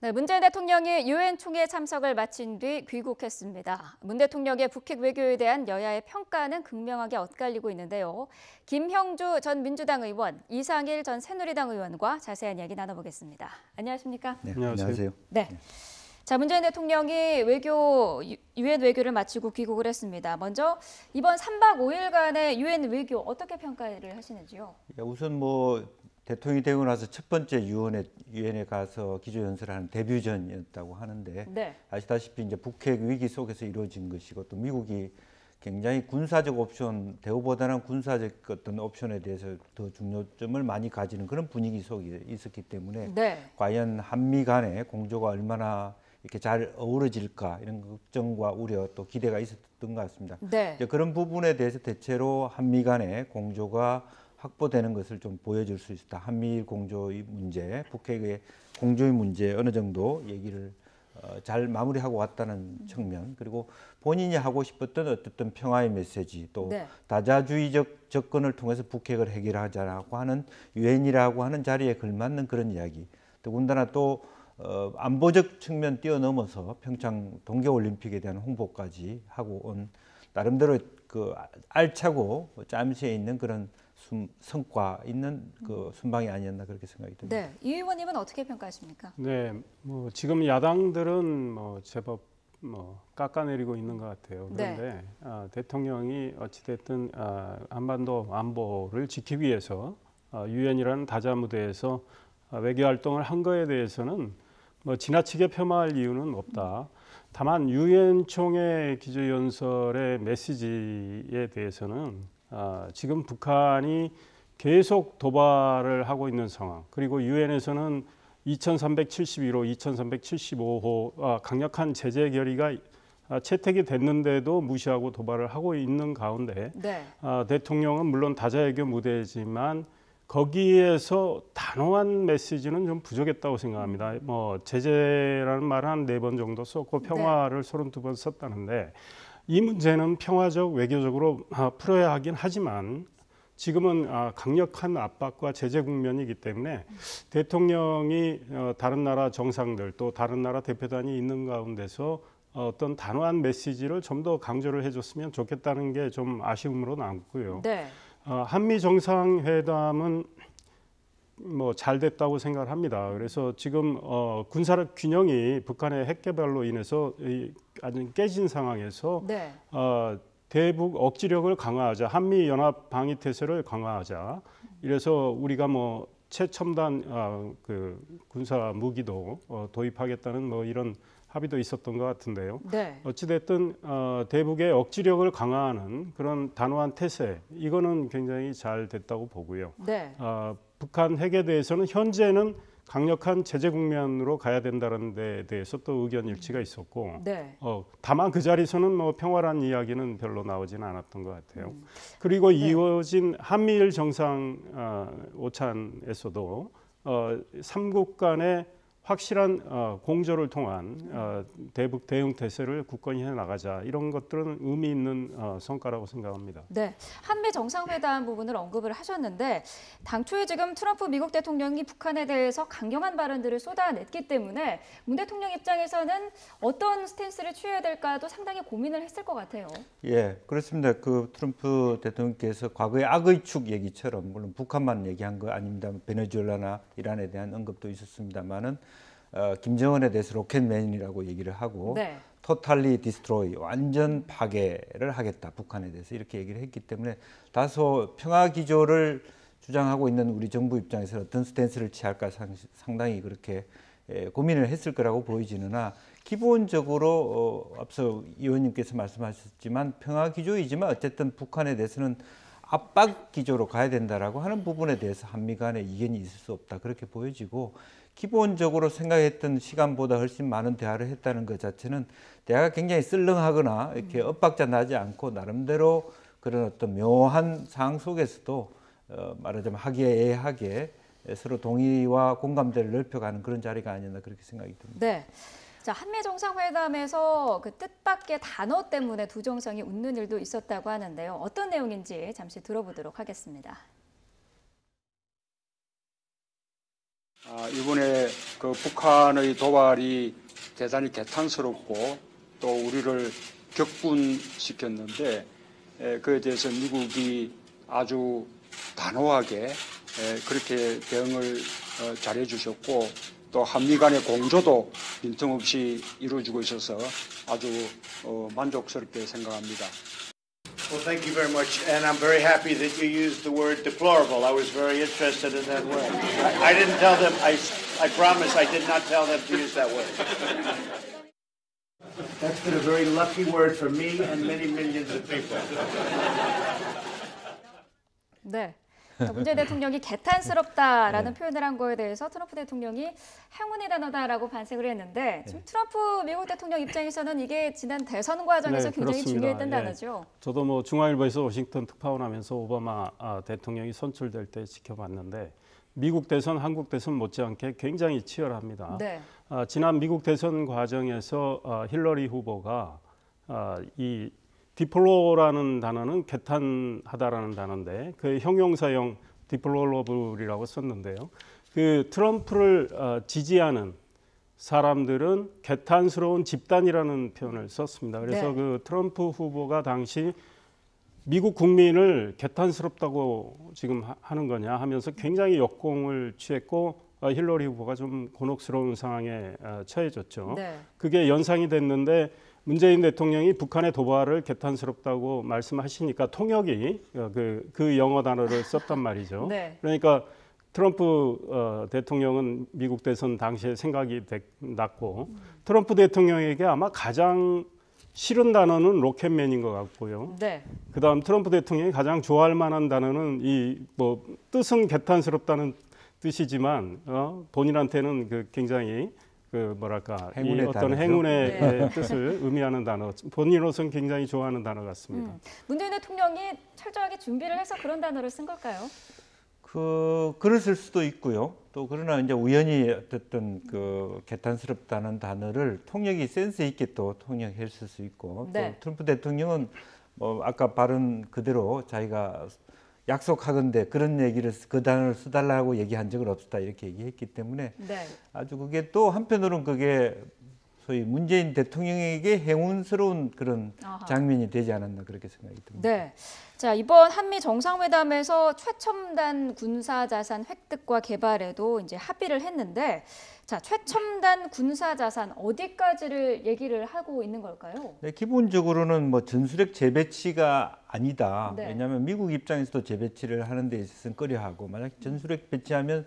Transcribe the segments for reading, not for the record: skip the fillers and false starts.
네, 문재인 대통령이 유엔 총회 참석을 마친 뒤 귀국했습니다. 문 대통령의 북핵 외교에 대한 여야의 평가는 극명하게 엇갈리고 있는데요. 김형주 전 민주당 의원, 이상일 전 새누리당 의원과 자세한 이야기 나눠보겠습니다. 안녕하십니까? 네, 안녕하세요. 네. 자, 문재인 대통령이 유엔 외교를 마치고 귀국을 했습니다. 먼저 이번 3박 5일간의 유엔 외교 어떻게 평가를 하시는지요? 우선 대통령이 되고 나서 첫 번째 유엔에 가서 기조연설을 하는 데뷔전이었다고 하는데 네. 아시다시피 이제 북핵 위기 속에서 이루어진 것이고 또 미국이 굉장히 군사적 옵션, 대우보다는 군사적 어떤 옵션에 대해서 더 중요점을 많이 가지는 그런 분위기 속에 있었기 때문에 네. 과연 한미 간의 공조가 얼마나 이렇게 잘 어우러질까 이런 걱정과 우려 또 기대가 있었던 것 같습니다. 네. 그런 부분에 대해서 대체로 한미 간의 공조가 확보되는 것을 좀 보여줄 수 있다. 한미일 공조의 문제, 북핵의 공조의 문제 어느 정도 얘기를 잘 마무리하고 왔다는 측면, 그리고 본인이 하고 싶었던 어떤 평화의 메시지, 또 네. 다자주의적 접근을 통해서 북핵을 해결하자라고 하는 유엔이라고 하는 자리에 걸맞는 그런 이야기, 더군다나 또 안보적 측면 뛰어넘어서 평창 동계올림픽에 대한 홍보까지 하고 온 나름대로 그 알차고 짬새에 있는 그런 성과 있는 그 순방이 아니었나 그렇게 생각이 듭니다. 네, 이 의원님은 어떻게 평가하십니까? 네, 지금 야당들은 제법 깎아내리고 있는 것 같아요. 그런데 네. 대통령이 어찌됐든 한반도 안보를 지키기 위해서 유엔이라는 다자 무대에서 외교 활동을 한 거에 대해서는 지나치게 폄하할 이유는 없다. 다만 유엔 총회 기조연설의 메시지에 대해서는 지금 북한이 계속 도발을 하고 있는 상황, 그리고 유엔에서는 2371호, 2375호 강력한 제재 결의가 채택이 됐는데도 무시하고 도발을 하고 있는 가운데 네. 대통령은 물론 다자외교 무대지만 거기에서 단호한 메시지는 좀 부족했다고 생각합니다. 제재라는 말을 한 4번 정도 썼고 평화를 32번 썼다는데 이 문제는 평화적 외교적으로 풀어야 하긴 하지만 지금은 강력한 압박과 제재 국면이기 때문에 대통령이 다른 나라 정상들 또 다른 나라 대표단이 있는 가운데서 어떤 단호한 메시지를 좀 더 강조를 해줬으면 좋겠다는 게 좀 아쉬움으로 남고요. 네. 한미 정상회담은 잘 됐다고 생각을 합니다. 그래서 지금 군사력 균형이 북한의 핵 개발로 인해서 아주 깨진 상황에서 네. 대북 억지력을 강화하자, 한미 연합 방위 태세를 강화하자. 이래서 우리가 최첨단 그 군사 무기도 도입하겠다는 이런 합의도 있었던 것 같은데요. 네. 어찌됐든 대북의 억지력을 강화하는 그런 단호한 태세, 이거는 굉장히 잘 됐다고 보고요. 네. 북한 핵에 대해서는 현재는 강력한 제재 국면으로 가야 된다는 데 대해서 또 의견 일치가 있었고, 네. 다만 그 자리에서는 평화란 이야기는 별로 나오지는 않았던 것 같아요. 그리고 이어진 한미일 정상 오찬에서도 3국 간의 확실한 공조를 통한 대북 대응 태세를 굳건히 해나가자, 이런 것들은 의미 있는 성과라고 생각합니다. 네, 한미 정상회담 부분을 언급을 하셨는데 당초에 지금 트럼프 미국 대통령이 북한에 대해서 강경한 발언들을 쏟아냈기 때문에 문 대통령 입장에서는 어떤 스탠스를 취해야 될까도 상당히 고민을 했을 것 같아요. 예, 그렇습니다. 그 트럼프 대통령께서 과거의 악의 축 얘기처럼, 물론 북한만 얘기한 거 아닙니다. 베네수엘라나 이란에 대한 언급도 있었습니다만은 김정은에 대해서 로켓맨이라고 얘기를 하고 토탈리 디스트로이, 완전 파괴를 하겠다 북한에 대해서 이렇게 얘기를 했기 때문에 다소 평화 기조를 주장하고 있는 우리 정부 입장에서 어떤 스탠스를 취할까 상당히 그렇게 고민을 했을 거라고 보이지는나, 기본적으로 앞서 의원님께서 말씀하셨지만 평화 기조이지만 어쨌든 북한에 대해서는 압박 기조로 가야 된다라고 하는 부분에 대해서 한미 간에 이견이 있을 수 없다, 그렇게 보여지고, 기본적으로 생각했던 시간보다 훨씬 많은 대화를 했다는 것 자체는 대화가 굉장히 썰렁하거나 이렇게 엇박자 나지 않고 나름대로 그런 어떤 묘한 상황 속에서도 말하자면 화기애애하게 서로 동의와 공감대를 넓혀가는 그런 자리가 아니었나 그렇게 생각이 듭니다. 네. 자, 한미 정상회담에서 그 뜻밖의 단어 때문에 두 정상이 웃는 일도 있었다고 하는데요. 어떤 내용인지 잠시 들어보도록 하겠습니다. 이번에 그 북한의 도발이 대단히 개탄스럽고 또 우리를 격분시켰는데 그에 대해서 미국이 아주 단호하게 그렇게 대응을 잘해 주셨고 또 한미 간의 공조도 빈틈없이 이루어지고 있어서 아주 만족스럽게 생각합니다. Well, thank you very much, and I'm very happy that you used the word deplorable. I was very interested in that word. I didn't tell them. I promise I did not tell them to use that word. That's been a very lucky word for me and many millions of people. 네. 문재인 대통령이 개탄스럽다라는 표현을 한 거에 대해서 트럼프 대통령이 행운의 단어다라고 반색을 했는데 지금 트럼프 미국 대통령 입장에서는 이게 지난 대선 과정에서 네, 굉장히 그렇습니다. 중요했던 단어죠. 저도 뭐 중앙일보에서 워싱턴 특파원하면서 오바마 대통령이 선출될 때 지켜봤는데 미국 대선, 한국 대선 못지않게 굉장히 치열합니다. 네. 지난 미국 대선 과정에서 힐러리 후보가 이 디플로라는 단어는 개탄하다라는 단어인데 그 형용사형 디플로러블이라고 썼는데요. 그 트럼프를 지지하는 사람들은 개탄스러운 집단이라는 표현을 썼습니다. 그래서 네. 그 트럼프 후보가 당시 미국 국민을 개탄스럽다고 지금 하는 거냐 하면서 굉장히 역공을 취했고 힐러리 후보가 좀 곤혹스러운 상황에 처해졌죠. 네. 그게 연상이 됐는데 문재인 대통령이 북한의 도발을 개탄스럽다고 말씀하시니까 통역이 그 영어 단어를 썼단 말이죠. 네. 그러니까 트럼프 대통령은 미국 대선 당시에 생각이 났고 트럼프 대통령에게 아마 가장 싫은 단어는 로켓맨인 것 같고요. 네. 그다음 트럼프 대통령이 가장 좋아할 만한 단어는 이 뭐 뜻은 개탄스럽다는 뜻이지만 본인한테는 그 굉장히 그 뭐랄까 행운의 이 어떤 단어죠. 행운의 네. 뜻을 의미하는 단어. 본인으로서는 굉장히 좋아하는 단어 같습니다. 문재인 대통령이 철저하게 준비를 해서 그런 단어를 쓴 걸까요? 글을 쓸 수도 있고요. 또 그러나 이제 우연히 어쨌든 그 개탄스럽다는 단어를 통역이 센스 있게 또 통역했을 수 있고 네. 또 트럼프 대통령은 뭐 아까 발언 그대로 자기가 약속하건대 그런 얘기를 그 단어를 써달라고 얘기한 적은 없었다 이렇게 얘기했기 때문에 네. 아주 그게 또 한편으로는 그게 소위 문재인 대통령에게 행운스러운 그런 아하. 장면이 되지 않았나 그렇게 생각이 듭니다. 네. 자, 이번 한미 정상회담에서 최첨단 군사 자산 획득과 개발에도 이제 합의를 했는데 자, 최첨단 군사 자산 어디까지를 얘기를 하고 있는 걸까요? 네, 기본적으로는 뭐 전술핵 재배치가 아니다. 네. 왜냐하면 미국 입장에서도 재배치를 하는 데 있어서는 꺼려하고 만약 전술핵 배치하면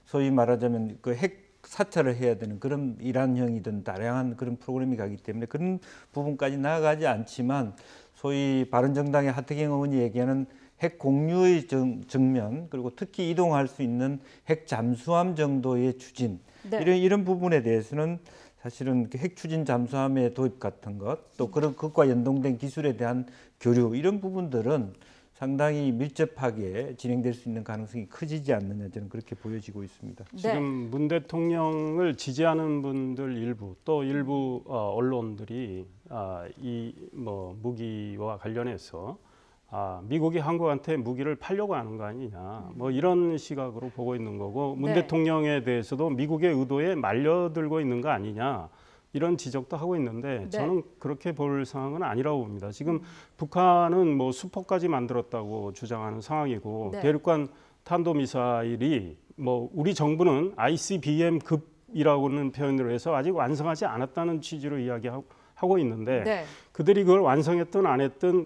소위 말하자면 그 핵 사찰을 해야 되는 그런 이란형이든 다양한 그런 프로그램이 가기 때문에 그런 부분까지 나아가지 않지만 소위 바른정당의 하태경 의원이 얘기하는 핵 공유의 정면 그리고 특히 이동할 수 있는 핵 잠수함 정도의 추진 네. 이런 부분에 대해서는 사실은 핵 추진 잠수함의 도입 같은 것 또 그런 그것과 연동된 기술에 대한 교류 이런 부분들은 상당히 밀접하게 진행될 수 있는 가능성이 커지지 않느냐 저는 그렇게 보여지고 있습니다. 지금 문 대통령을 지지하는 분들 일부 또 일부 언론들이 이 뭐 무기와 관련해서 미국이 한국한테 무기를 팔려고 하는 거 아니냐 뭐 이런 시각으로 보고 있는 거고 문 네. 대통령에 대해서도 미국의 의도에 말려들고 있는 거 아니냐 이런 지적도 하고 있는데 네. 저는 그렇게 볼 상황은 아니라고 봅니다. 지금 북한은 뭐 수포까지 만들었다고 주장하는 상황이고 네. 대륙간 탄도미사일이 뭐 우리 정부는 ICBM급이라고는 표현을 해서 아직 완성하지 않았다는 취지로 이야기하고 있는데 네. 그들이 그걸 완성했든 안 했든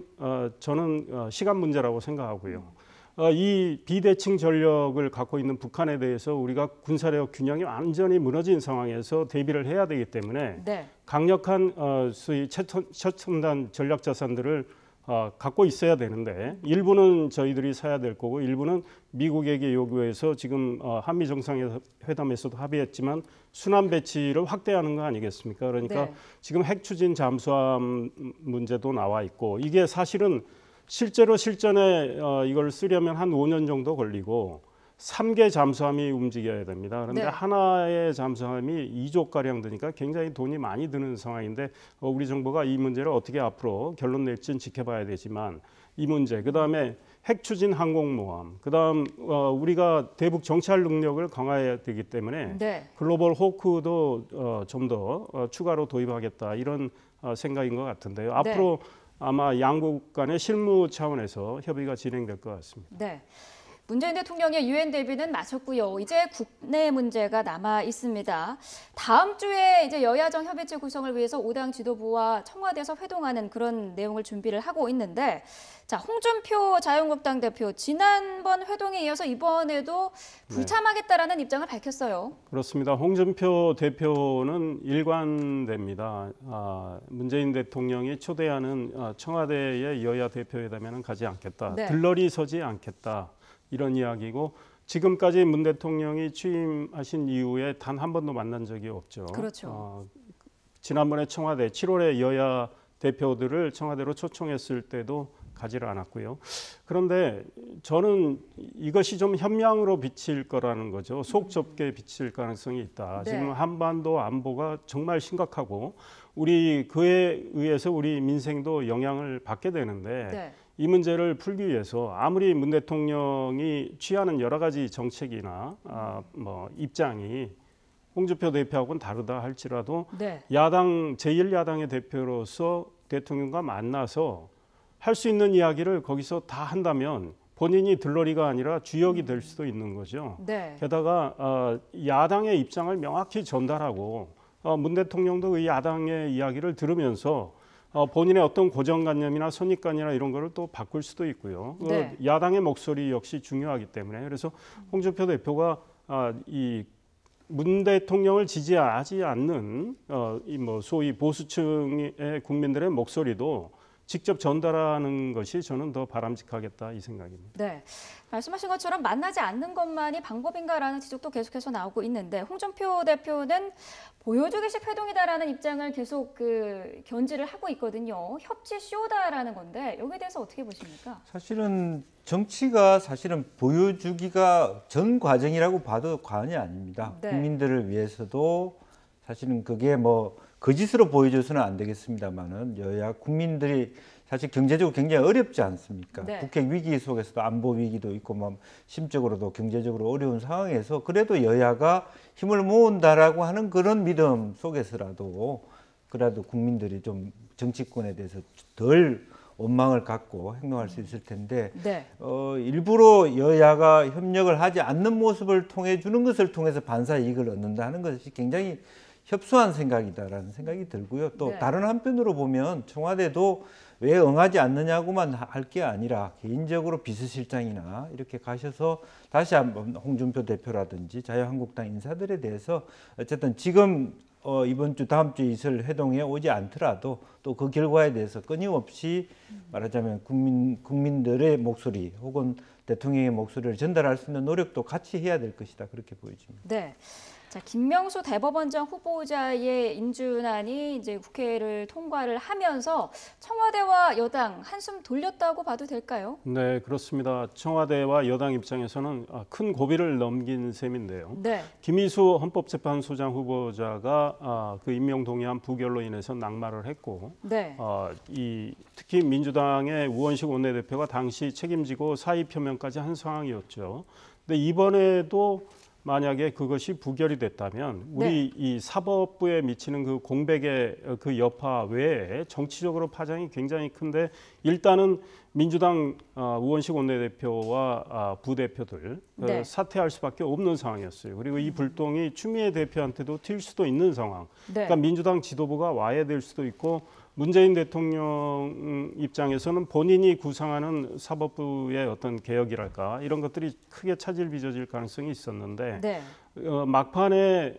저는 시간 문제라고 생각하고요. 이 비대칭 전력을 갖고 있는 북한에 대해서 우리가 군사력 균형이 완전히 무너진 상황에서 대비를 해야 되기 때문에 네. 강력한 소위 최첨단 전략 자산들을 갖고 있어야 되는데 일부는 저희들이 사야 될 거고 일부는 미국에게 요구해서 지금 한미 정상회담에서도 합의했지만 순환 배치를 확대하는 거 아니겠습니까? 그러니까 네. 지금 핵 추진 잠수함 문제도 나와 있고 이게 사실은 실제로 실전에 이걸 쓰려면 한 5년 정도 걸리고 3개 잠수함이 움직여야 됩니다. 그런데 네. 하나의 잠수함이 2조가량 드니까 굉장히 돈이 많이 드는 상황인데 우리 정부가 이 문제를 어떻게 앞으로 결론 낼지는 지켜봐야 되지만 이 문제 그다음에 핵 추진 항공모함, 그다음 우리가 대북 정찰 능력을 강화해야 되기 때문에 네. 글로벌 호크도 좀 더 추가로 도입하겠다 이런 생각인 것 같은데요. 네. 앞으로 아마 양국 간의 실무 차원에서 협의가 진행될 것 같습니다. 네. 문재인 대통령의 유엔 대비는 마쳤고요. 이제 국내 문제가 남아 있습니다. 다음 주에 이제 여야정 협의체 구성을 위해서 5당 지도부와 청와대에서 회동하는 그런 내용을 준비를 하고 있는데, 자, 홍준표 자유한국당 대표 지난번 회동에 이어서 이번에도 불참하겠다라는 입장을 밝혔어요. 그렇습니다. 홍준표 대표는 일관됩니다. 문재인 대통령이 초대하는 청와대의 여야 대표회담에는 가지 않겠다. 네. 들러리 서지 않겠다. 이런 이야기고 지금까지 문 대통령이 취임하신 이후에 단 한 번도 만난 적이 없죠. 그렇죠. 지난번에 청와대 7월에 여야 대표들을 청와대로 초청했을 때도 가지를 않았고요. 그런데 저는 이것이 좀 현명으로 비칠 거라는 거죠. 속 좁게 비칠 가능성이 있다. 네. 지금 한반도 안보가 정말 심각하고 우리 그에 의해서 우리 민생도 영향을 받게 되는데 네. 이 문제를 풀기 위해서 아무리 문 대통령이 취하는 여러 가지 정책이나 입장이 홍준표 대표하고는 다르다 할지라도 네. 야당 제1야당의 대표로서 대통령과 만나서 할 수 있는 이야기를 거기서 다 한다면 본인이 들러리가 아니라 주역이 될 수도 있는 거죠. 네. 게다가 야당의 입장을 명확히 전달하고 문 대통령도 이 야당의 이야기를 들으면서 본인의 어떤 고정관념이나 선입관이나 이런 거를 또 바꿀 수도 있고요. 네. 야당의 목소리 역시 중요하기 때문에 그래서 홍준표 대표가 이 문 대통령을 지지하지 않는 소위 보수층의 국민들의 목소리도 직접 전달하는 것이 저는 더 바람직하겠다 이 생각입니다. 네, 말씀하신 것처럼 만나지 않는 것만이 방법인가라는 지적도 계속해서 나오고 있는데 홍준표 대표는 보여주기식 회동이다라는 입장을 계속 견지를 하고 있거든요. 협치 쇼다라는 건데 여기에 대해서 어떻게 보십니까? 사실은 정치가 사실은 보여주기가 전 과정이라고 봐도 과언이 아닙니다. 네. 국민들을 위해서도 사실은 그게 뭐 거짓으로 보여줘서는 안 되겠습니다만은 여야 국민들이 사실 경제적으로 굉장히 어렵지 않습니까? 네. 국회 위기 속에서도 안보 위기도 있고 뭐 심적으로도 경제적으로 어려운 상황에서 그래도 여야가 힘을 모은다라고 하는 그런 믿음 속에서라도 그래도 국민들이 좀 정치권에 대해서 덜 원망을 갖고 행동할 수 있을 텐데 네. 일부러 여야가 협력을 하지 않는 모습을 통해 주는 것을 통해서 반사 이익을 얻는다 하는 것이 굉장히 협소한 생각이다라는 생각이 들고요. 또 네. 다른 한편으로 보면 청와대도 왜 응하지 않느냐고만 할 게 아니라 개인적으로 비서실장이나 이렇게 가셔서 다시 한번 홍준표 대표라든지 자유한국당 인사들에 대해서 어쨌든 지금 이번 주 다음 주에 있을 회동에 오지 않더라도 또 그 결과에 대해서 끊임없이 말하자면 국민들의 목소리 혹은 대통령의 목소리를 전달할 수 있는 노력도 같이 해야 될 것이다 그렇게 보여집니다. 네. 자, 김명수 대법원장 후보자의 인준안이 이제 국회를 통과를 하면서 청와대와 여당 한숨 돌렸다고 봐도 될까요? 네, 그렇습니다. 청와대와 여당 입장에서는 큰 고비를 넘긴 셈인데요. 네. 김희수 헌법재판소장 후보자가 그 임명 동의안 부결로 인해서 낙마를 했고, 네. 특히 민주당의 우원식 원내대표가 당시 책임지고 사의 표명까지 한 상황이었죠. 근데 이번에도 만약에 그것이 부결이 됐다면 우리 이 사법부에 미치는 그 공백의 그 여파 외에 정치적으로 파장이 굉장히 큰데 일단은 민주당 우원식 원내대표와 부대표들 네. 사퇴할 수밖에 없는 상황이었어요. 그리고 이 불똥이 추미애 대표한테도 튈 수도 있는 상황. 네. 그러니까 민주당 지도부가 와야 될 수도 있고 문재인 대통령 입장에서는 본인이 구상하는 사법부의 어떤 개혁이랄까 이런 것들이 크게 차질 빚어질 가능성이 있었는데 네. 막판에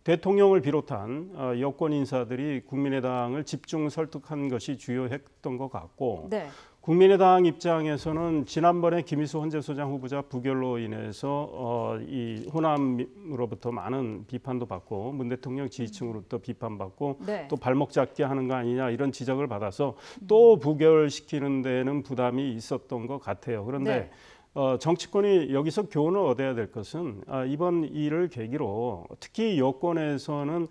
대통령을 비롯한 여권 인사들이 국민의당을 집중 설득한 것이 주요했던 것 같고 네. 국민의당 입장에서는 지난번에 김희수 헌재소장 후보자 부결로 인해서 이 호남으로부터 많은 비판도 받고 문 대통령 지지층으로부터 비판받고 네. 또 발목 잡게 하는 거 아니냐 이런 지적을 받아서 또 부결시키는 데는 부담이 있었던 것 같아요. 그런데 정치권이 여기서 교훈을 얻어야 될 것은 이번 일을 계기로 특히 여권에서는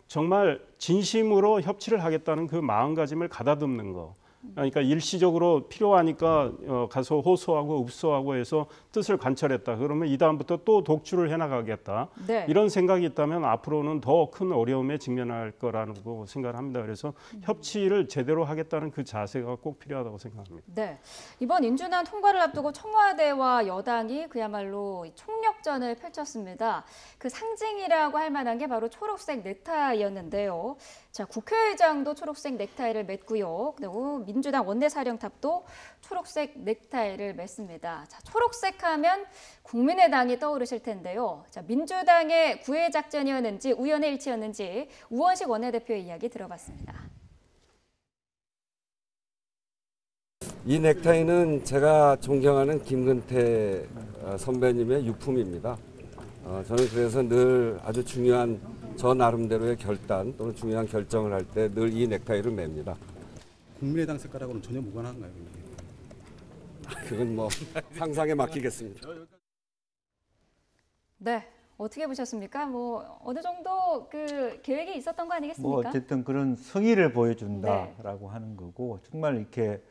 정말 진심으로 협치를 하겠다는 그 마음가짐을 가다듬는 거. 그러니까 일시적으로 필요하니까 가서 호소하고 읍소하고 해서 뜻을 관철했다. 그러면 이 다음부터 또 독주를 해나가겠다. 네. 이런 생각이 있다면 앞으로는 더 큰 어려움에 직면할 거라고 생각을 합니다. 그래서 협치를 제대로 하겠다는 그 자세가 꼭 필요하다고 생각합니다. 네. 이번 인준안 통과를 앞두고 청와대와 여당이 그야말로 총력전을 펼쳤습니다. 그 상징이라고 할 만한 게 바로 초록색 넥타이였는데요. 자, 국회의장도 초록색 넥타이를 맸고요. 그리고 민주당 원내사령탑도 초록색 넥타이를 맸습니다. 자, 초록색 하면 국민의당이 떠오르실 텐데요. 자, 민주당의 구애 작전이었는지 우연의 일치였는지 우원식 원내대표의 이야기 들어봤습니다. 이 넥타이는 제가 존경하는 김근태 선배님의 유품입니다. 저는 그래서 늘 아주 중요한 저 나름대로의 결단 또는 중요한 결정을 할 때 늘 이 넥타이를 맵니다. 국민의당 색깔하고는 전혀 무관한가요? 그건 뭐 상상에 맡기겠습니다. 네. 어떻게 보셨습니까? 뭐 어느 정도 그 계획이 있었던 거 아니겠습니까? 뭐 어쨌든 그런 성의를 보여준다라고 하는 거고 정말 이렇게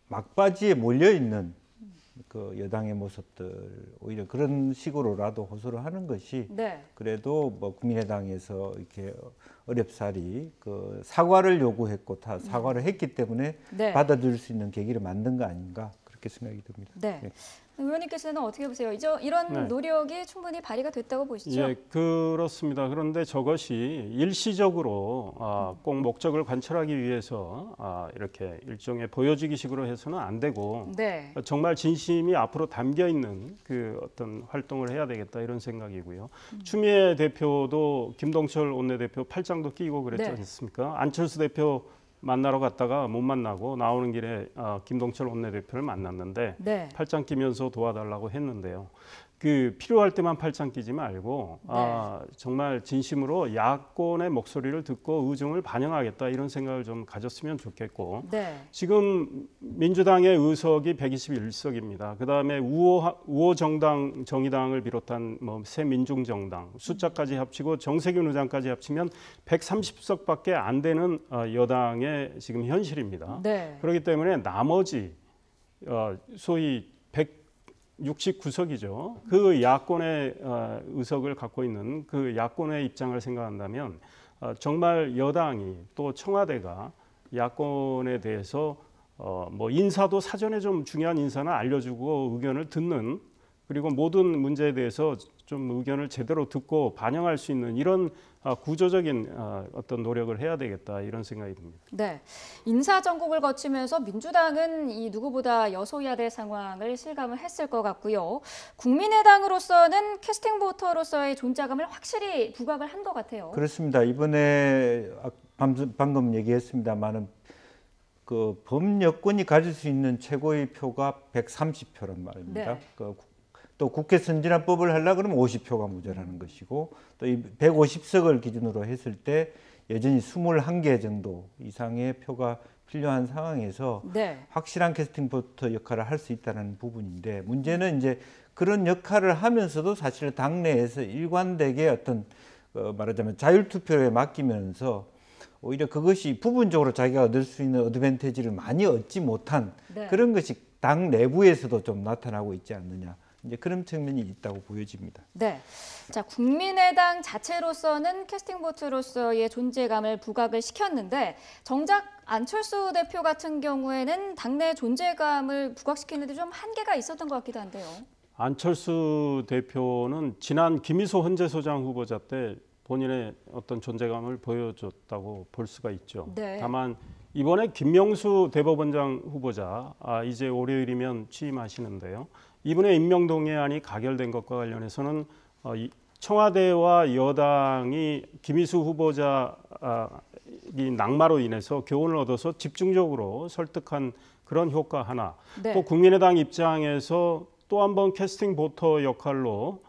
막바지에 몰려 있는 그 여당의 모습들 오히려 그런 식으로라도 호소를 하는 것이 네. 그래도 뭐 국민의당에서 이렇게 어렵사리 그 사과를 요구했고 다 사과를 했기 때문에 네. 받아들일 수 있는 계기를 만든 거 아닌가 그렇게 생각이 듭니다. 네. 예. 의원님께서는 어떻게 보세요? 이런 네. 노력이 충분히 발휘가 됐다고 보시죠? 예, 그렇습니다. 그런데 저것이 일시적으로 꼭 목적을 관철하기 위해서 이렇게 일종의 보여주기식으로 해서는 안 되고 네. 정말 진심이 앞으로 담겨 있는 그 어떤 활동을 해야 되겠다 이런 생각이고요. 추미애 대표도 김동철 원내대표 팔짱도 끼고 그랬지 네. 않습니까? 안철수 대표 만나러 갔다가 못 만나고 나오는 길에 김동철 원내대표를 만났는데 네. 팔짱 끼면서 도와달라고 했는데요. 그 필요할 때만 팔짱 끼지 말고 네. 정말 진심으로 야권의 목소리를 듣고 의중을 반영하겠다 이런 생각을 좀 가졌으면 좋겠고 네. 지금 민주당의 의석이 121석입니다. 그다음에 우호 정당 정의당을 비롯한 뭐 새민중정당 숫자까지 합치고 정세균 의장까지 합치면 130석밖에 안 되는 여당의 지금 현실입니다. 네. 그렇기 때문에 나머지 소위 169석이죠. 그 야권의 의석을 갖고 있는 그 야권의 입장을 생각한다면 정말 여당이 또 청와대가 야권에 대해서 뭐 인사도 사전에 좀 중요한 인사는 알려주고 의견을 듣는 그리고 모든 문제에 대해서 좀 의견을 제대로 듣고 반영할 수 있는 이런 구조적인 어떤 노력을 해야 되겠다 이런 생각이 듭니다. 네. 인사 전국을 거치면서 민주당은 이 누구보다 여소야대 상황을 실감을 했을 것 같고요. 국민의당으로서는 캐스팅 보터로서의 존재감을 확실히 부각을 한 것 같아요. 그렇습니다. 이번에 방금 얘기했습니다만은 그 범여권이 가질 수 있는 최고의 표가 130표란 말입니다. 네. 또 국회 선진화법을 하려고 그러면 50표가 모자라는 것이고 또 이 150석을 기준으로 했을 때 여전히 21개 정도 이상의 표가 필요한 상황에서 네. 확실한 캐스팅 보터 역할을 할 수 있다는 부분인데 문제는 이제 그런 역할을 하면서도 사실 당내에서 일관되게 어떤 말하자면 자율투표에 맡기면서 오히려 그것이 부분적으로 자기가 얻을 수 있는 어드밴티지를 많이 얻지 못한 네. 그런 것이 당 내부에서도 좀 나타나고 있지 않느냐. 이제 그런 측면이 있다고 보여집니다. 네. 자, 국민의당 자체로서는 캐스팅 보트로서의 존재감을 부각을 시켰는데 정작 안철수 대표 같은 경우에는 당내 존재감을 부각시키는데 좀 한계가 있었던 것 같기도 한데요. 안철수 대표는 지난 김희소 헌재소장 후보자 때 본인의 어떤 존재감을 보여줬다고 볼 수가 있죠. 네. 다만 이번에 김명수 대법원장 후보자 이제 월요일이면 취임하시는데요. 이분의 임명 동의안이 가결된 것과 관련해서는 청와대와 여당이 김희수 후보자 이 낙마로 인해서 교훈을 얻어서 집중적으로 설득한 그런 효과 하나. 네. 또 국민의당 입장에서 또 한 번 캐스팅 보터 역할로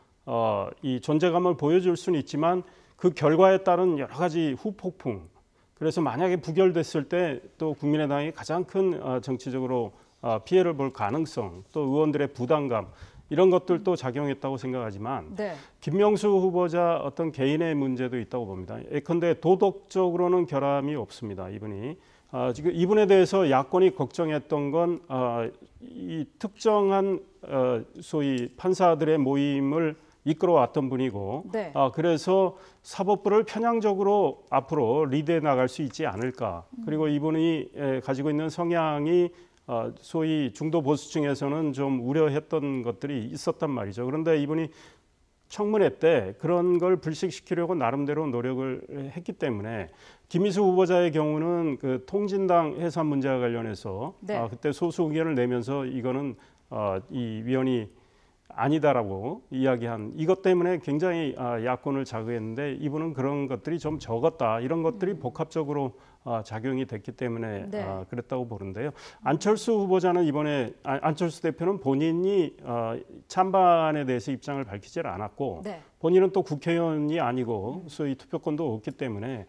이 존재감을 보여줄 수는 있지만 그 결과에 따른 여러 가지 후폭풍. 그래서 만약에 부결됐을 때 또 국민의당이 가장 큰 정치적으로 피해를 볼 가능성, 또 의원들의 부담감 이런 것들도 작용했다고 생각하지만 네. 김명수 후보자 어떤 개인의 문제도 있다고 봅니다. 예컨대 도덕적으로는 결함이 없습니다. 이분이 지금 이분에 대해서 야권이 걱정했던 건 이 특정한 소위 판사들의 모임을 이끌어왔던 분이고 네. 그래서 사법부를 편향적으로 앞으로 리드해 나갈 수 있지 않을까. 그리고 이분이 가지고 있는 성향이 소위 중도 보수층에서는 좀 우려했던 것들이 있었단 말이죠. 그런데 이분이 청문회 때 그런 걸 불식시키려고 나름대로 노력을 했기 때문에 김희수 후보자의 경우는 그 통진당 해산 문제와 관련해서 네. 그때 소수 의견을 내면서 이거는 이 위원이 아니다라고 이야기한 이것 때문에 굉장히 야권을 자극했는데 이분은 그런 것들이 좀 적었다. 이런 것들이 복합적으로 작용이 됐기 때문에 네. 그랬다고 보는데요. 안철수 후보자는 이번에 안철수 대표는 본인이 찬반에 대해서 입장을 밝히질 않았고 네. 본인은 또 국회의원이 아니고 소위 투표권도 없기 때문에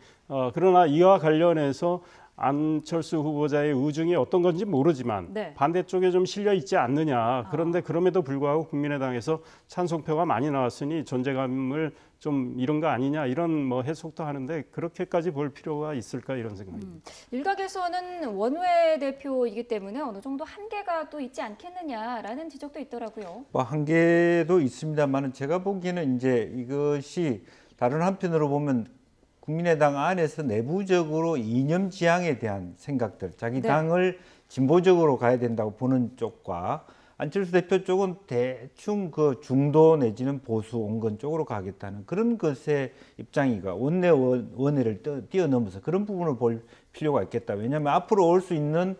그러나 이와 관련해서 안철수 후보자의 의중이 어떤 건지 모르지만 네. 반대쪽에 좀 실려 있지 않느냐. 그런데 그럼에도 불구하고 국민의당에서 찬성표가 많이 나왔으니 존재감을 좀 잃은 거 아니냐 이런 뭐 해석도 하는데 그렇게까지 볼 필요가 있을까 이런 생각입니다. 일각에서는 원외 대표이기 때문에 어느 정도 한계가 또 있지 않겠느냐라는 지적도 있더라고요. 뭐 한계도 있습니다만은 제가 보기에는 이제 이것이 다른 한편으로 보면 국민의당 안에서 내부적으로 이념 지향에 대한 생각들, 자기 네. 당을 진보적으로 가야 된다고 보는 쪽과 안철수 대표 쪽은 대충 그 중도 내지는 보수 온건 쪽으로 가겠다는 그런 것의 입장이가 원내를 뛰어넘어서 그런 부분을 볼 필요가 있겠다. 왜냐하면 앞으로 올 수 있는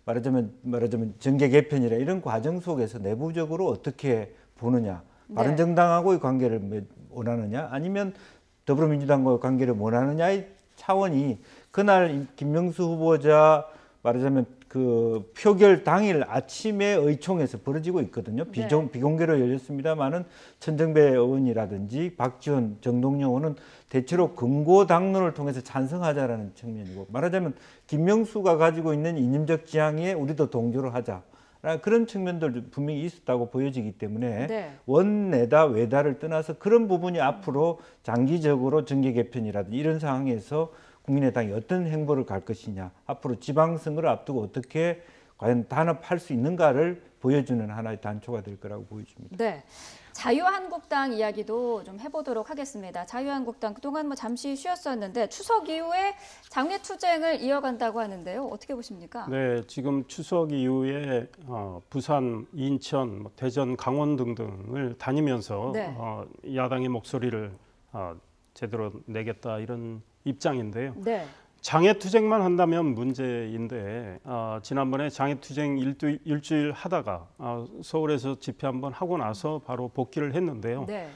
말하자면 정계 개편이라 이런 과정 속에서 내부적으로 어떻게 보느냐, 네. 바른정당하고의 관계를 원하느냐, 아니면 더불어민주당과의 관계를 원하느냐의 차원이 그날 김명수 후보자 말하자면 그 표결 당일 아침에 의총에서 벌어지고 있거든요. 네. 비공개로 열렸습니다만은 천정배 의원이라든지 박지원, 정동영 의원은 대체로 금고 당론을 통해서 찬성하자라는 측면이고 말하자면 김명수가 가지고 있는 이념적 지향에 우리도 동조를 하자. 그런 측면들도 분명히 있었다고 보여지기 때문에 네. 원내다 외다를 떠나서 그런 부분이 앞으로 장기적으로 정계 개편이라든지 이런 상황에서 국민의당이 어떤 행보를 갈 것이냐, 앞으로 지방선거를 앞두고 어떻게 과연 단합할 수 있는가를 보여주는 하나의 단초가 될 거라고 보여집니다. 네. 자유한국당 이야기도 좀 해보도록 하겠습니다. 자유한국당 그동안 뭐 잠시 쉬었었는데 추석 이후에 장외투쟁을 이어간다고 하는데요. 어떻게 보십니까? 네, 지금 추석 이후에 부산, 인천, 대전, 강원 등등을 다니면서 네. 야당의 목소리를 제대로 내겠다 이런 입장인데요. 네. 장애투쟁만 한다면 문제인데 지난번에 장애투쟁 일주일 하다가 서울에서 집회 한번 하고 나서 바로 복귀를 했는데요. 네.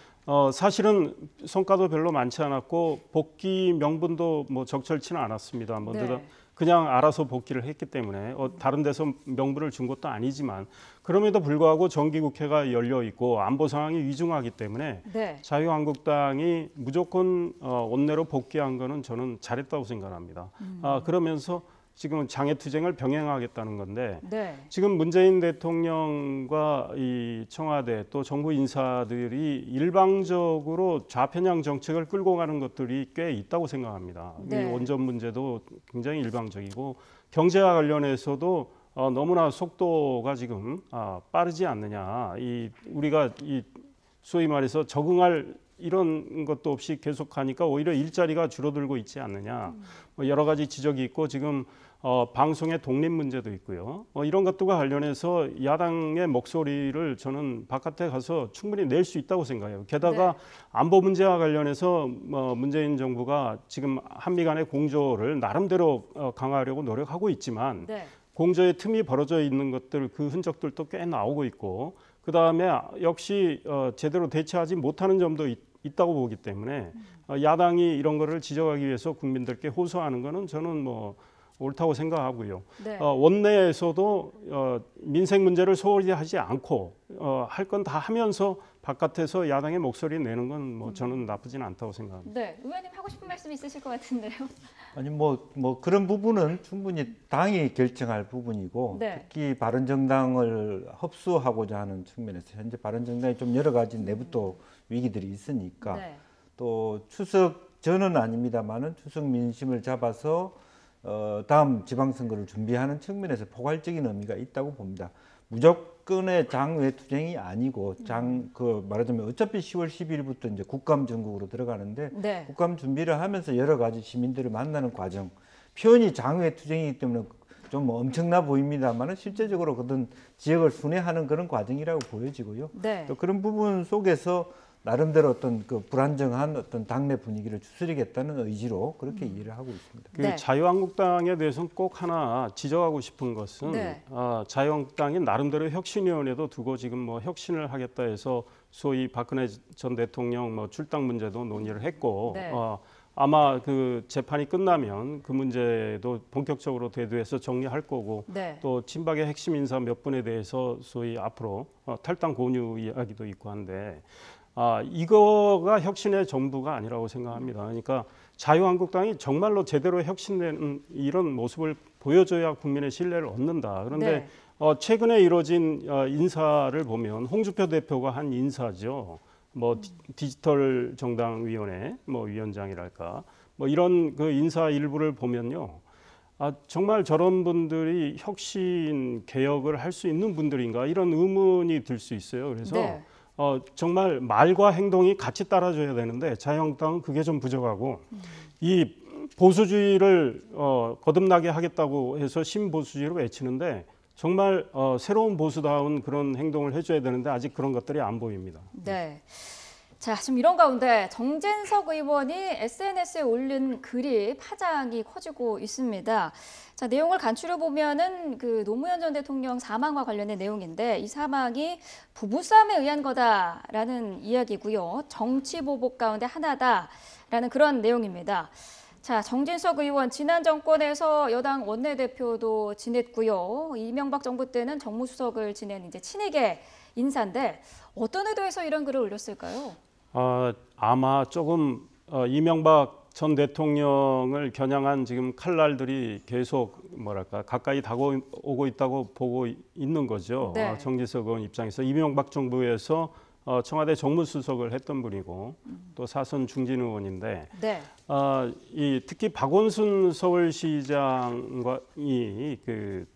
사실은 성과도 별로 많지 않았고 복귀 명분도 뭐 적절치는 않았습니다. 뭐 네. 그냥 알아서 복귀를 했기 때문에 다른 데서 명분을 준 것도 아니지만 그럼에도 불구하고 정기국회가 열려 있고 안보 상황이 위중하기 때문에 네. 자유한국당이 무조건 원내로 복귀한 거는 저는 잘했다고 생각합니다. 그러면서 지금은 장애투쟁을 병행하겠다는 건데 네. 지금 문재인 대통령과 이 청와대 또 정부 인사들이 일방적으로 좌편향 정책을 끌고 가는 것들이 꽤 있다고 생각합니다. 네. 이 원전 문제도 굉장히 일방적이고 경제와 관련해서도 너무나 속도가 지금 빠르지 않느냐. 우리가 소위 말해서 적응할 이런 것도 없이 계속하니까 오히려 일자리가 줄어들고 있지 않느냐. 뭐 여러 가지 지적이 있고 지금 방송의 독립 문제도 있고요. 이런 것들과 관련해서 야당의 목소리를 저는 바깥에 가서 충분히 낼 수 있다고 생각해요. 게다가 네. 안보 문제와 관련해서 문재인 정부가 지금 한미 간의 공조를 나름대로 강화하려고 노력하고 있지만 네. 공조의 틈이 벌어져 있는 것들 그 흔적들도 꽤 나오고 있고 그다음에 역시 제대로 대처하지 못하는 점도 있다고 보기 때문에 야당이 이런 거를 지적하기 위해서 국민들께 호소하는 거는 저는 뭐 옳다고 생각하고요. 네. 원내에서도 민생 문제를 소홀히 하지 않고 할 건 다 하면서 바깥에서 야당의 목소리 내는 건 뭐 저는 나쁘지는 않다고 생각합니다. 네. 의원님 하고 싶은 말씀 있으실 것 같은데요. 아니 뭐 그런 부분은 충분히 당이 결정할 부분이고 네. 특히 바른정당을 흡수하고자 하는 측면에서 현재 바른정당이 좀 여러 가지 내부도 위기들이 있으니까 네. 또 추석 전은 아닙니다만은 추석 민심을 잡아서 다음 지방선거를 준비하는 측면에서 포괄적인 의미가 있다고 봅니다. 무조건의 장외 투쟁이 아니고 말하자면 어차피 10월 12일부터 이제 국감 전국으로 들어가는데 네. 국감 준비를 하면서 여러 가지 시민들을 만나는 과정, 표현이 장외 투쟁이기 때문에 좀 엄청나 보입니다만은 실제적으로 그런 지역을 순회하는 그런 과정이라고 보여지고요. 네. 또 그런 부분 속에서 나름대로 어떤 그 불안정한 어떤 당내 분위기를 추스리겠다는 의지로 그렇게 이해를 하고 있습니다. 그 네. 자유한국당에 대해서는 꼭 하나 지적하고 싶은 것은 네. 자유한국당이 나름대로 혁신위원회도 두고 지금 뭐 혁신을 하겠다 해서 소위 박근혜 전 대통령 뭐 출당 문제도 논의를 했고 네. 아마 그 재판이 끝나면 그 문제도 본격적으로 대두해서 정리할 거고 네. 또 친박의 핵심 인사 몇 분에 대해서 소위 앞으로 탈당 권유 이야기도 있고 한데 이거가 혁신의 전부가 아니라고 생각합니다. 그러니까 자유한국당이 정말로 제대로 혁신된 이런 모습을 보여줘야 국민의 신뢰를 얻는다. 그런데 네. 최근에 이루어진 인사를 보면 홍준표 대표가 한 인사죠. 뭐 디지털 정당위원회 뭐 위원장이랄까 뭐 이런 그 인사 일부를 보면요. 정말 저런 분들이 혁신 개혁을 할 수 있는 분들인가 이런 의문이 들 수 있어요. 그래서 네. 정말 말과 행동이 같이 따라줘야 되는데 자유한국당은 그게 좀 부족하고 이 보수주의를 거듭나게 하겠다고 해서 신보수주의로 외치는데 정말 새로운 보수다운 그런 행동을 해줘야 되는데 아직 그런 것들이 안 보입니다. 네. 자, 지금 이런 가운데 정진석 의원이 SNS에 올린 글이 파장이 커지고 있습니다. 자, 내용을 간추려 보면은 그 노무현 전 대통령 사망과 관련된 내용인데 이 사망이 부부싸움에 의한 거다라는 이야기고요. 정치 보복 가운데 하나다라는 그런 내용입니다. 자, 정진석 의원 지난 정권에서 여당 원내대표도 지냈고요. 이명박 정부 때는 정무수석을 지낸 이제 친이계 인사인데 어떤 의도에서 이런 글을 올렸을까요? 아마 조금 이명박 전 대통령을 겨냥한 지금 칼날들이 계속 뭐랄까 가까이 다가오고 있다고 보고 있는 거죠. 네. 정진석 의원 입장에서 이명박 정부에서 청와대 정무수석을 했던 분이고 또 사선 중진 의원인데 네. 특히 박원순 서울시장이 그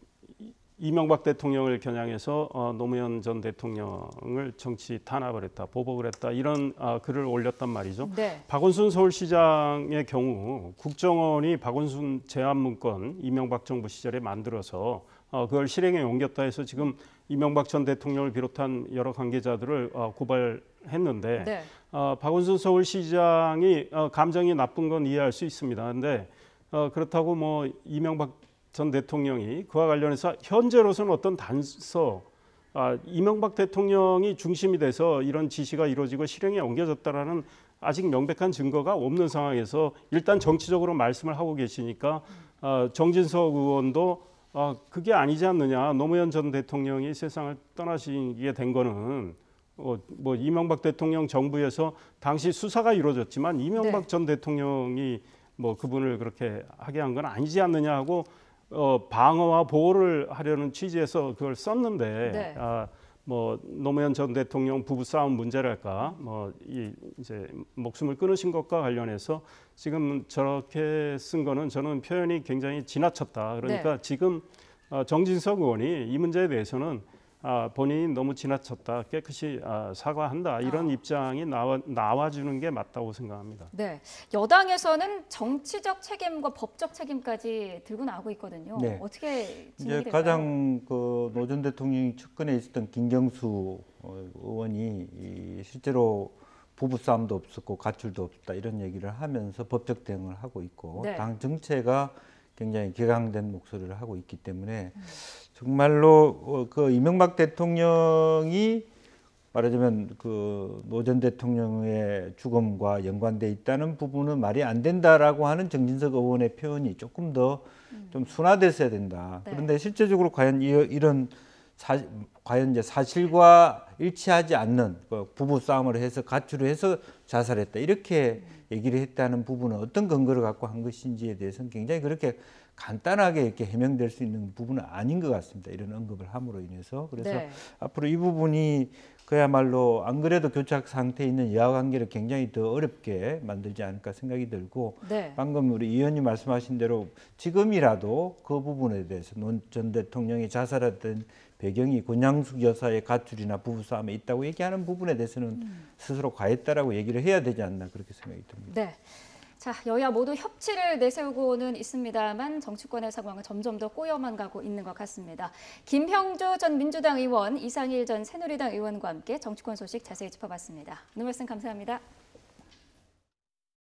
이명박 대통령을 겨냥해서 노무현 전 대통령을 정치 탄압을 했다, 보복을 했다 이런 글을 올렸단 말이죠. 네. 박원순 서울시장의 경우 국정원이 박원순 제안문건 이명박 정부 시절에 만들어서 그걸 실행에 옮겼다 해서 지금 이명박 전 대통령을 비롯한 여러 관계자들을 고발했는데 네. 박원순 서울시장이 감정이 나쁜 건 이해할 수 있습니다. 그런데 그렇다고 뭐 이명박 전 대통령이 그와 관련해서 현재로서는 어떤 단서 이명박 대통령이 중심이 돼서 이런 지시가 이루어지고 실행에 옮겨졌다라는 아직 명백한 증거가 없는 상황에서 일단 정치적으로 말씀을 하고 계시니까 정진석 의원도 그게 아니지 않느냐. 노무현 전 대통령이 세상을 떠나시게 된 거는 뭐 이명박 대통령 정부에서 당시 수사가 이루어졌지만 이명박 네. 전 대통령이 뭐 그분을 그렇게 하게 한 건 아니지 않느냐 하고 방어와 보호를 하려는 취지에서 그걸 썼는데 네. 뭐 노무현 전 대통령 부부 싸움 문제랄까 뭐 이제 목숨을 끊으신 것과 관련해서 지금 저렇게 쓴 거는 저는 표현이 굉장히 지나쳤다. 그러니까 네. 지금 정진석 의원이 이 문제에 대해서는 본인이 너무 지나쳤다. 깨끗이 사과한다. 이런 입장이 나와주는 게 맞다고 생각합니다. 네, 여당에서는 정치적 책임과 법적 책임까지 들고 나오고 있거든요. 네. 어떻게 진행이 이제 될까요? 가장 그 노 전 대통령이 측근에 있었던 김경수 의원이 실제로 부부싸움도 없었고 가출도 없다 이런 얘기를 하면서 법적 대응을 하고 있고 네. 당 정체가 굉장히 격앙된 목소리를 하고 있기 때문에 정말로 그 이명박 대통령이 말하자면 그 노 전 대통령의 죽음과 연관돼 있다는 부분은 말이 안 된다라고 하는 정진석 의원의 표현이 조금 더 좀 순화됐어야 된다. 네. 그런데 실제적으로 과연 이런 과연 이제 사실과 일치하지 않는 부부 싸움을 해서 가출을 해서 자살했다 이렇게 얘기를 했다는 부분은 어떤 근거를 갖고 한 것인지에 대해서는 굉장히 그렇게 간단하게 이렇게 해명될 수 있는 부분은 아닌 것 같습니다. 이런 언급을 함으로 인해서. 그래서 네. 앞으로 이 부분이 그야말로 안 그래도 교착 상태에 있는 여야 관계를 굉장히 더 어렵게 만들지 않을까 생각이 들고 네. 방금 우리 의원님 말씀하신 대로 지금이라도 그 부분에 대해서 노 전 대통령이 자살했던 배경이 권양숙 여사의 가출이나 부부싸움에 있다고 얘기하는 부분에 대해서는 스스로 과했다라고 얘기를 해야 되지 않나 그렇게 생각이 듭니다. 네. 자, 여야 모두 협치를 내세우고는 있습니다만 정치권의 상황은 점점 더 꼬여만 가고 있는 것 같습니다. 김형주 전 민주당 의원, 이상일 전 새누리당 의원과 함께 정치권 소식 자세히 짚어봤습니다. 오늘 말씀 감사합니다.